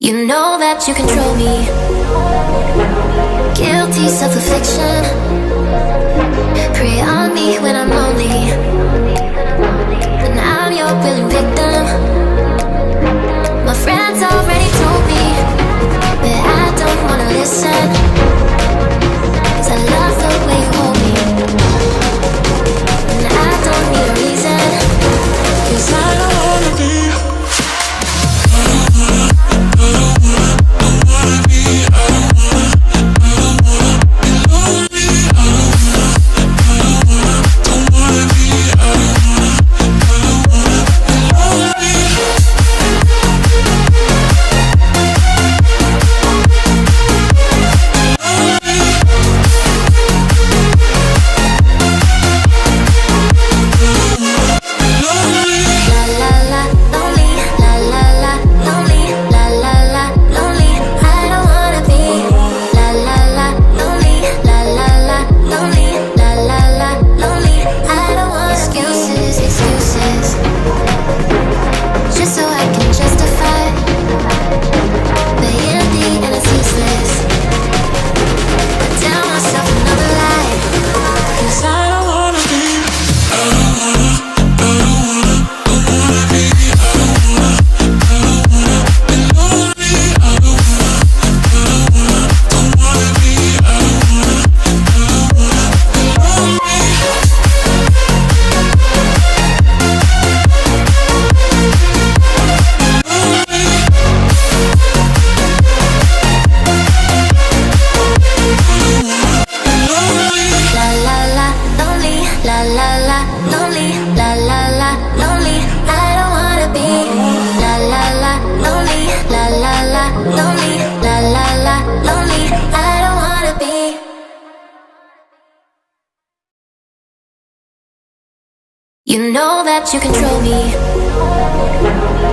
You know that you control me. Guilty self-affliction. Prey on me when I'm lonely, and I'm your willing victim. My friends already told me, but I don't wanna listen, 'cause I love the way you hold me, and I don't need a reason, 'cause I don't wanna be. You know that you control me.